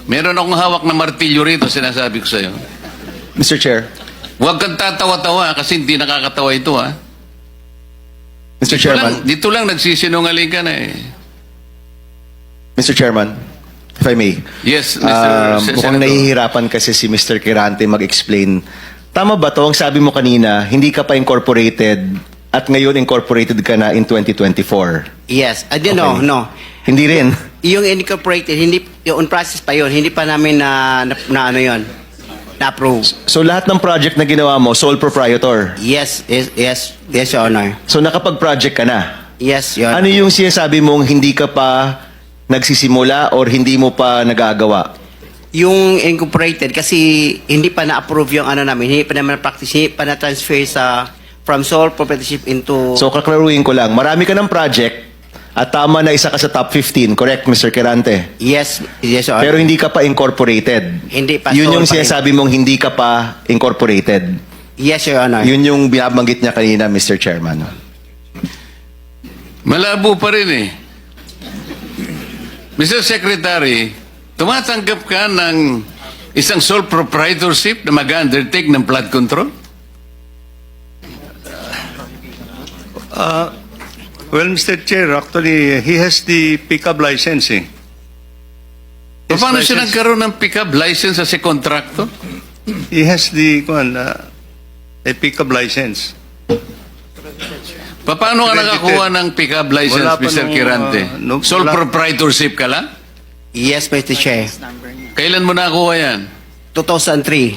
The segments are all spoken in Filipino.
Meron akong hawak na martilyo rito, sinasabi ko sa'yo. Mr. Chair. Huwag kang tatawa-tawa kasi hindi nakakatawa ito, ha? Mr. Chairman. Dito lang nagsisinungaling ka na eh. Mr. Chairman, if I may. Yes, Mr. Mukhang nahihirapan kasi si Mr. Quirante mag-explain. Tama ba to? Ang sabi mo kanina, hindi ka pa incorporated at ngayon incorporated ka na in 2024. Yes. No. Hindi rin. Yung incorporated, hindi, yung on process pa yun, hindi pa namin na ano yun, na-approve. So lahat ng project na ginawa mo, sole proprietor. Yes, Your Honor. So nakapag-project ka na. Yes, Your Ano Honor. yung sinasabi mong hindi ka pa nagsisimula or hindi mo pa nagagawa? Yung incorporated, kasi hindi pa na-approve yung ano namin, hindi pa naman practice, hindi pa na-transfer from sole proprietorship into... So kaklaruhin ko lang, marami ka ng project at tama na isa ka sa top 15, correct, Mr. Quirante? Yes, Your Honor. Pero hindi ka pa incorporated. Hindi pa. Yun yung sole pa rin. sinasabi mong hindi ka pa incorporated. Yes, Your Honor. Yun yung binabanggit niya kanina, Mr. Chairman. Malabo pa rin eh. Mr. Secretary, tumatanggap ka ng isang sole proprietorship na mag-undertake ng flood control? Well, Mr. Chair, actually, he has the pickup licensing. His Paano siya license- nagkaroon ng pick-up license as a contractor? He has the a pickup license. Paano ka nakakuha ng pick-up license, Wala pa Mr. nung, Quirante? Sole wala. proprietorship ka lang? Yes, Mr. Chair. Kailan mo nakuha yan? 2003.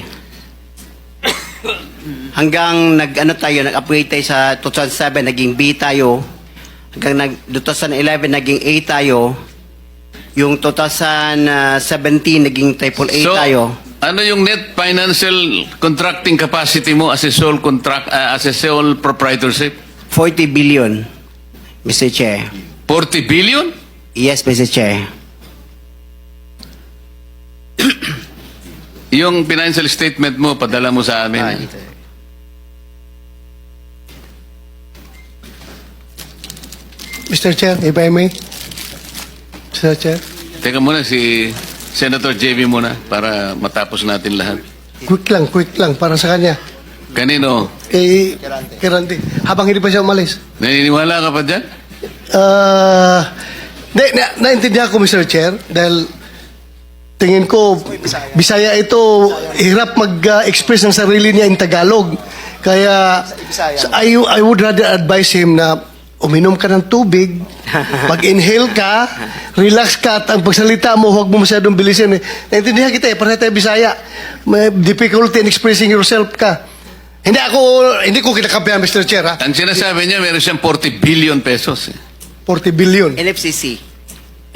Hanggang nag-upgrade tayo sa 2007, naging B tayo. Hanggang 2011, naging A tayo. Yung 2017, naging triple A tayo. Ano yung net financial contracting capacity mo as a sole proprietorship? 40 billion, Mr. Chair. 40 billion? Yes, Mr. Chair. Yung financial statement mo, padala mo sa amin. Mr. Chair, if I may. Mr. Chair, Teka muna, si Senator JV muna para matapos natin lahat. quick lang, para sa kanya. Kanino? Kirante. Habang hindi pa siya umalis. Naniniwala ka pa dyan? Naintindihan ko, Mr. Chair, dahil tingin ko, Bisaya ito, hirap mag-express ng sarili niya in Tagalog. Kaya, I would rather advise him na uminom ka ng tubig, mag-inhale ka, relax ka, at ang pagsalita mo, huwag mo masyadong bilisin. Naintindihan kita para tayo Bisaya. May difficulty in expressing yourself ka. Hindi ko kinakampihan, Mr. Chair, ha? Ang sinasabi niya, meron siyang 40 billion pesos. 40 billion. NFCC.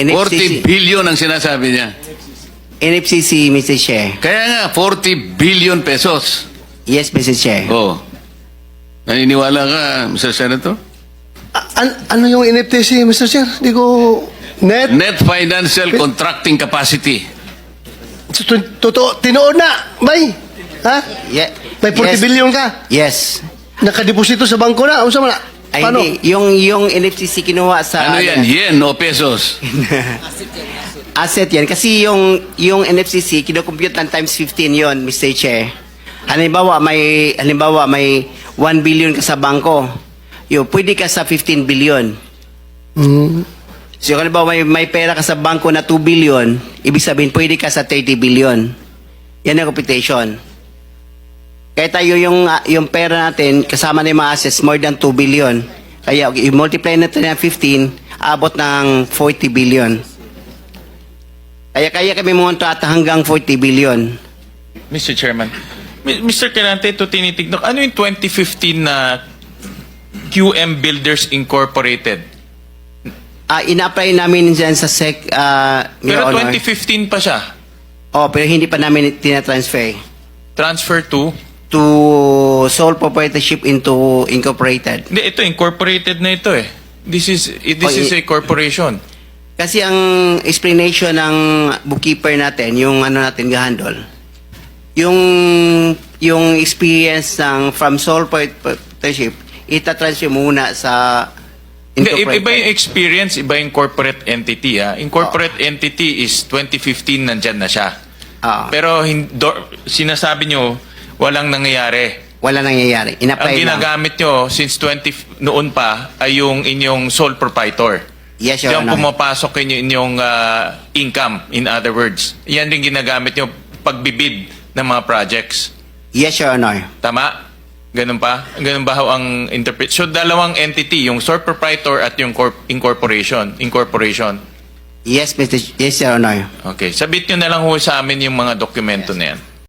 40 billion ang sinasabi niya. NFCC, Mr. Chair. Kaya nga, 40 billion pesos. Yes, Mr. Chair. Oh. Naniniwala ka, Mr. Senator? Ano yung NFTC, Mr. Chair? Hindi ko... Net financial contracting capacity. Totoo, tinoon na, bay. Ha? Yeah. May 40 billion ka. Yes. Nakadeposito sa bangko na. Ano sa mga? Ay, Paano? hindi. Yung NFCC kinuha sa... Ano yan? Yen o pesos? Asset yan. Kasi yung NFCC, kinocompute ng times 15 yon, Mr. Chair. Halimbawa, may 1 billion ka sa bangko. Pwede ka sa 15 billion. So, halimbawa, may pera ka sa bangko na 2 billion, ibig sabihin, pwede ka sa 30 billion. Yan ang computation. Kaya tayo yung pera natin, kasama na yung mga assets, more than 2 billion. Kaya, i-multiply natin ng 15, abot ng 40 billion. Kaya kami monta at hanggang 40 billion. Mr. Chairman, Mr. Quirante, ito tinitignan. Ano yung 2015 na QM Builders Incorporated? Ina-apply namin dyan sa SEC, Pero Your Honor. 2015 pa siya. Pero hindi pa namin tinatransfer Transfer to? to sole proprietorship into incorporated. Hindi, ito, incorporated na ito eh. This is a corporation. Kasi ang explanation ng bookkeeper natin, yung ano natin gahandol, yung experience ng from sole proprietorship, itatransfer muna sa Hindi, iba yung experience, iba yung corporate entity. Incorporate entity is 2015 nandyan na siya. Ah. Pero sinasabi nyo, walang nangyayari. Wala nangyayari. Ang Inapply lang. ginagamit nyo since noon pa ay yung inyong sole proprietor. Yes, Your Diyan Honor. pumapasok inyong income, in other words. Yan rin ginagamit nyo pagbibid ng mga projects. Yes, Your Honor. Tama? Ganun pa? Ganun ba ho ang interpret? So, dalawang entity, yung sole proprietor at yung incorporation. Yes, Yes, Your Honor. Okay. Sabit nyo na lang ho sa amin yung mga dokumento na yan.